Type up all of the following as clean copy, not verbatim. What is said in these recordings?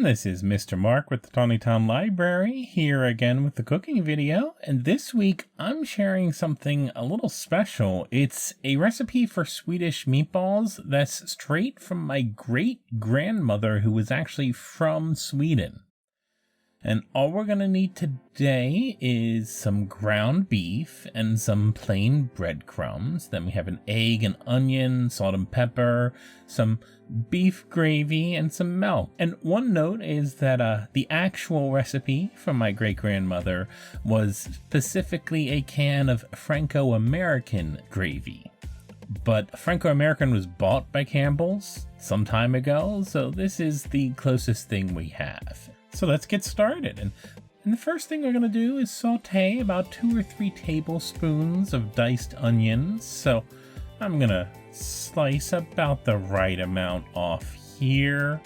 This is Mr. Mark with the Tawny Town Library, here again with the cooking video, and this week I'm sharing something a little special. It's a recipe for Swedish meatballs that's straight from my great-grandmother who was actually from Sweden. And all we're going to need today is some ground beef and some plain breadcrumbs. Then we have an egg, an onion, salt and pepper, some beef gravy, and some milk. And one note is that the actual recipe from my great-grandmother was specifically a can of Franco-American gravy. But Franco-American was bought by Campbell's some time ago, so this is the closest thing we have. So let's get started. And the first thing we're going to do is saute about 2 or 3 tablespoons of diced onions. So I'm going to slice about the right amount off here.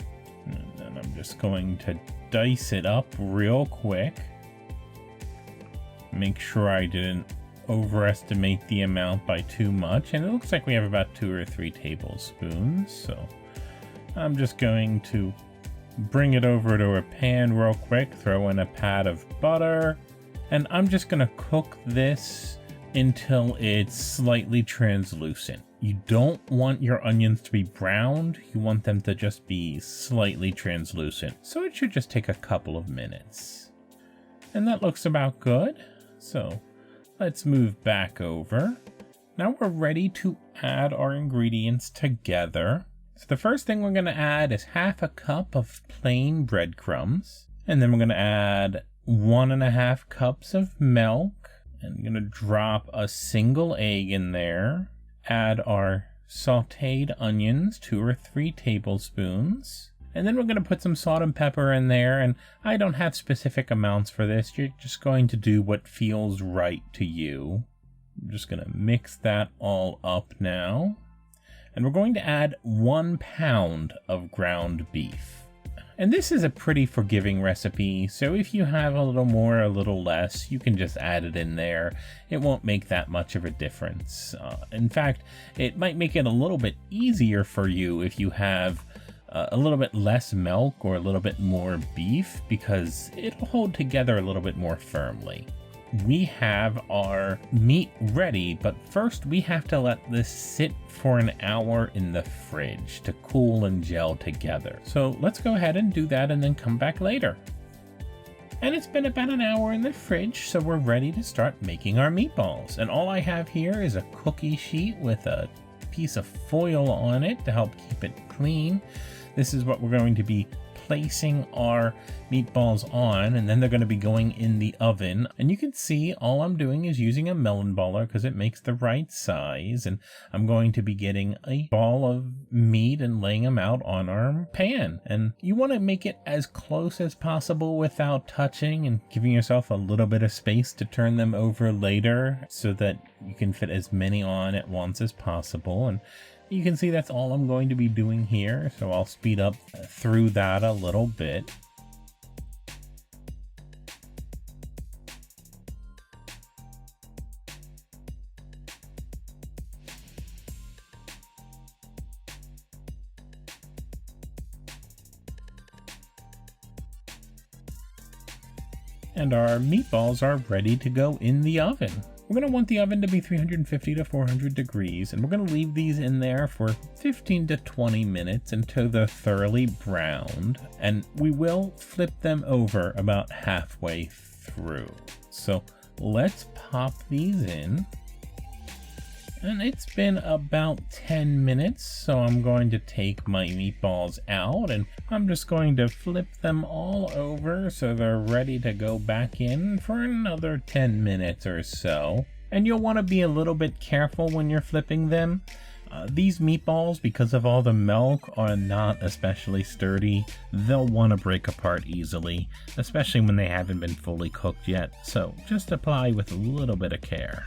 And then I'm just going to dice it up real quick. Make sure I didn't overestimate the amount by too much. And it looks like we have about 2 or 3 tablespoons. So I'm just going to bring it over to a pan real quick, throw in a pat of butter, and I'm just going to cook this until it's slightly translucent. You don't want your onions to be browned, you want them to just be slightly translucent. So it should just take a couple of minutes. And that looks about good. So let's move back over. Now we're ready to add our ingredients together. So the first thing we're going to add is half a cup of plain breadcrumbs. And then we're going to add 1.5 cups of milk. And I'm going to drop a single egg in there. Add our sauteed onions, 2 or 3 tablespoons. And then we're going to put some salt and pepper in there. And I don't have specific amounts for this. You're just going to do what feels right to you. I'm just going to mix that all up now. And we're going to add 1 pound of ground beef. And this is a pretty forgiving recipe, so if you have a little more or a little less, you can just add it in there. It won't make that much of a difference. In fact, it might make it a little bit easier for you if you have a little bit less milk or a little bit more beef, because it'll hold together a little bit more firmly. We have our meat ready, but first we have to let this sit for an hour in the fridge to cool and gel together. So let's go ahead and do that and then come back later. And it's been about an hour in the fridge, so we're ready to start making our meatballs. And all I have here is a cookie sheet with a piece of foil on it to help keep it clean. This is what we're going to be placing our meatballs on, and then they're going to be going in the oven. And you can see all I'm doing is using a melon baller because it makes the right size, and I'm going to be getting a ball of meat and laying them out on our pan. And you want to make it as close as possible without touching and giving yourself a little bit of space to turn them over later so that you can fit as many on at once as possible. And you can see that's all I'm going to be doing here, so I'll speed up through that a little bit. And our meatballs are ready to go in the oven. We're going to want the oven to be 350 to 400 degrees, and we're going to leave these in there for 15 to 20 minutes until they're thoroughly browned, and we will flip them over about halfway through. So let's pop these in. And it's been about 10 minutes, so I'm going to take my meatballs out, and I'm just going to flip them all over so they're ready to go back in for another 10 minutes or so. And you'll want to be a little bit careful when you're flipping them. These meatballs, because of all the milk, are not especially sturdy. They'll want to break apart easily, especially when they haven't been fully cooked yet, so just apply with a little bit of care.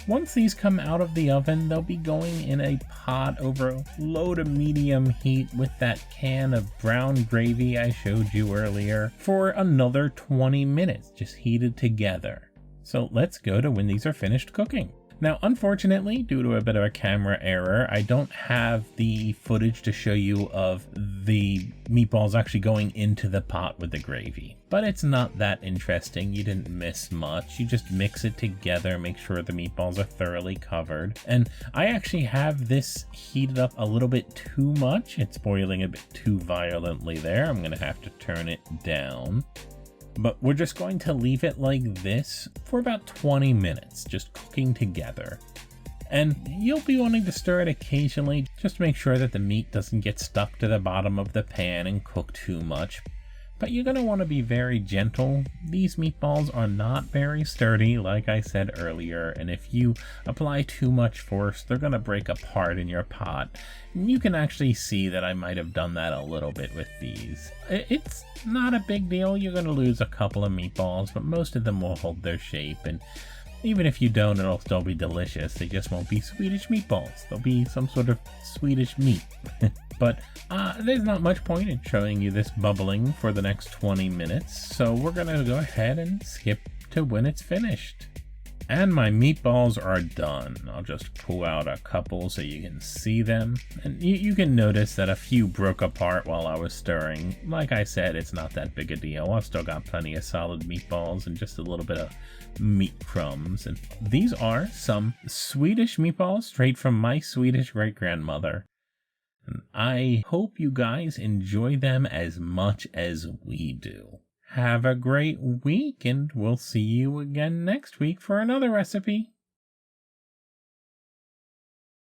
Once these come out of the oven, they'll be going in a pot over low to medium heat with that can of brown gravy I showed you earlier for another 20 minutes, just heated together. So let's go to when these are finished cooking. Now, unfortunately, due to a bit of a camera error, I don't have the footage to show you of the meatballs actually going into the pot with the gravy. But it's not that interesting. You didn't miss much. You just mix it together, make sure the meatballs are thoroughly covered. And I actually have this heated up a little bit too much. It's boiling a bit too violently there. I'm gonna have to turn it down. But we're just going to leave it like this for about 20 minutes, just cooking together. And you'll be wanting to stir it occasionally, just to make sure that the meat doesn't get stuck to the bottom of the pan and cook too much. But you're going to want to be very gentle. These meatballs are not very sturdy, like I said earlier, and if you apply too much force, they're going to break apart in your pot. And you can actually see that I might have done that a little bit with these. It's not a big deal. You're going to lose a couple of meatballs, but most of them will hold their shape, and even if you don't, it'll still be delicious. They just won't be Swedish meatballs. They'll be some sort of Swedish meat. But there's not much point in showing you this bubbling for the next 20 minutes, so we're going to go ahead and skip to when it's finished. And my meatballs are done. I'll just pull out a couple so you can see them. And you can notice that a few broke apart while I was stirring. Like I said, it's not that big a deal. I've still got plenty of solid meatballs and just a little bit of meat crumbs. And these are some Swedish meatballs straight from my Swedish great-grandmother. And I hope you guys enjoy them as much as we do. Have a great week, and we'll see you again next week for another recipe.